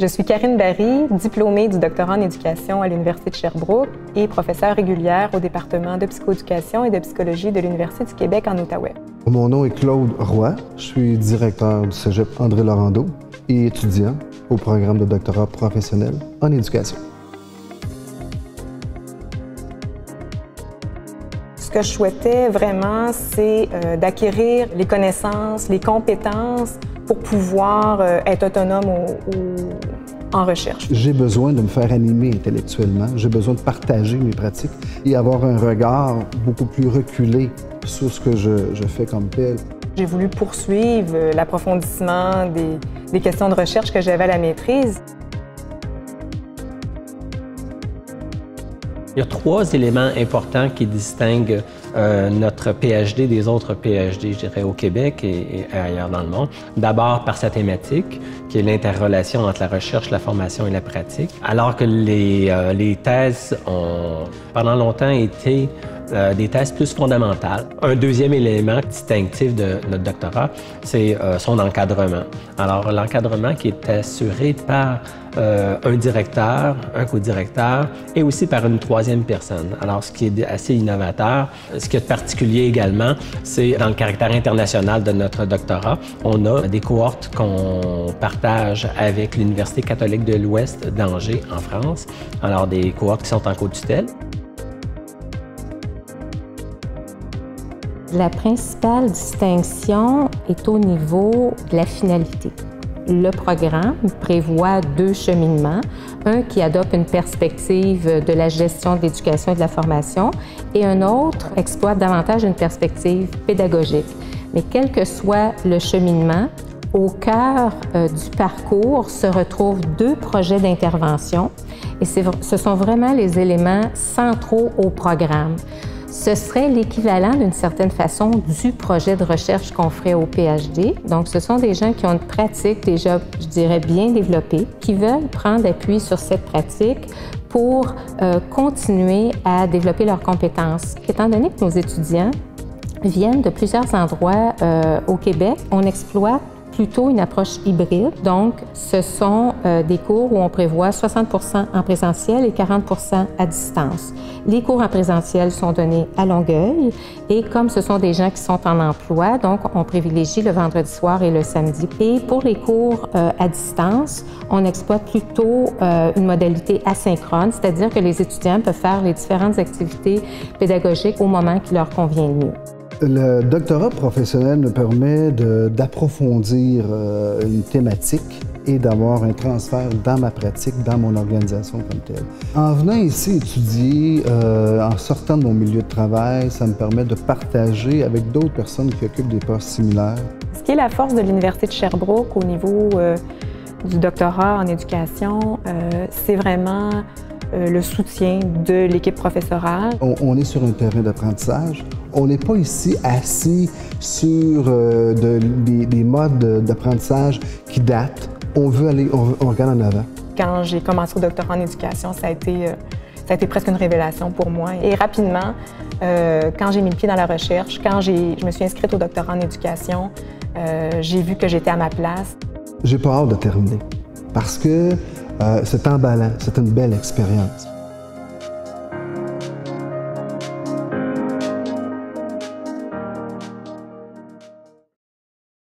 Je suis Karine Barry, diplômée du doctorat en éducation à l'Université de Sherbrooke et professeure régulière au département de psychoéducation et de psychologie de l'Université du Québec en Outaouais. Mon nom est Claude Roy, je suis directeur du Cégep André Laurando et étudiant au programme de doctorat professionnel en éducation. Ce que je souhaitais vraiment, c'est d'acquérir les connaissances, les compétences pour pouvoir être autonome en recherche. J'ai besoin de me faire animer intellectuellement, j'ai besoin de partager mes pratiques et avoir un regard beaucoup plus reculé sur ce que je fais comme tel. J'ai voulu poursuivre l'approfondissement des questions de recherche que j'avais à la maîtrise. Il y a 3 éléments importants qui distinguent notre PhD des autres PhD, je dirais, au Québec et ailleurs dans le monde. D'abord, par sa thématique, qui est l'interrelation entre la recherche, la formation et la pratique. Alors que les thèses ont pendant longtemps été des thèses plus fondamentales. Un deuxième élément distinctif de notre doctorat, c'est son encadrement. Alors, l'encadrement qui est assuré par un directeur, un co-directeur et aussi par une troisième personne. Alors, ce qui est assez innovateur, ce qui est particulier également, c'est dans le caractère international de notre doctorat. On a des cohortes qu'on partage avec l'Université catholique de l'Ouest d'Angers en France. Alors, des cohortes qui sont en co-tutelle. La principale distinction est au niveau de la finalité. Le programme prévoit 2 cheminements, un qui adopte une perspective de la gestion de l'éducation et de la formation et un autre exploite davantage une perspective pédagogique. Mais quel que soit le cheminement, au cœur du parcours se retrouvent 2 projets d'intervention et ce sont vraiment les éléments centraux au programme. Ce serait l'équivalent d'une certaine façon du projet de recherche qu'on ferait au PhD. Donc, ce sont des gens qui ont une pratique déjà, je dirais, bien développée, qui veulent prendre appui sur cette pratique pour continuer à développer leurs compétences. Étant donné que nos étudiants viennent de plusieurs endroits au Québec, on exploite plutôt une approche hybride. Donc, ce sont des cours où on prévoit 60% en présentiel et 40% à distance. Les cours en présentiel sont donnés à Longueuil et comme ce sont des gens qui sont en emploi, donc on privilégie le vendredi soir et le samedi. Et pour les cours à distance, on exploite plutôt une modalité asynchrone, c'est-à-dire que les étudiants peuvent faire les différentes activités pédagogiques au moment qui leur convient le mieux. Le doctorat professionnel me permet d'approfondir une thématique et d'avoir un transfert dans ma pratique, dans mon organisation comme telle. En venant ici étudier, en sortant de mon milieu de travail, ça me permet de partager avec d'autres personnes qui occupent des postes similaires. Ce qui est la force de l'Université de Sherbrooke au niveau du doctorat en éducation, c'est vraiment le soutien de l'équipe professorale. On est sur un terrain d'apprentissage. On n'est pas ici assis sur des modes d'apprentissage qui datent. On veut aller, on regarde en avant. Quand j'ai commencé au doctorat en éducation, ça a été presque une révélation pour moi. Et rapidement, quand j'ai mis le pied dans la recherche, quand je me suis inscrite au doctorat en éducation, j'ai vu que j'étais à ma place. J'ai pas hâte de terminer parce que c'est emballant, c'est une belle expérience.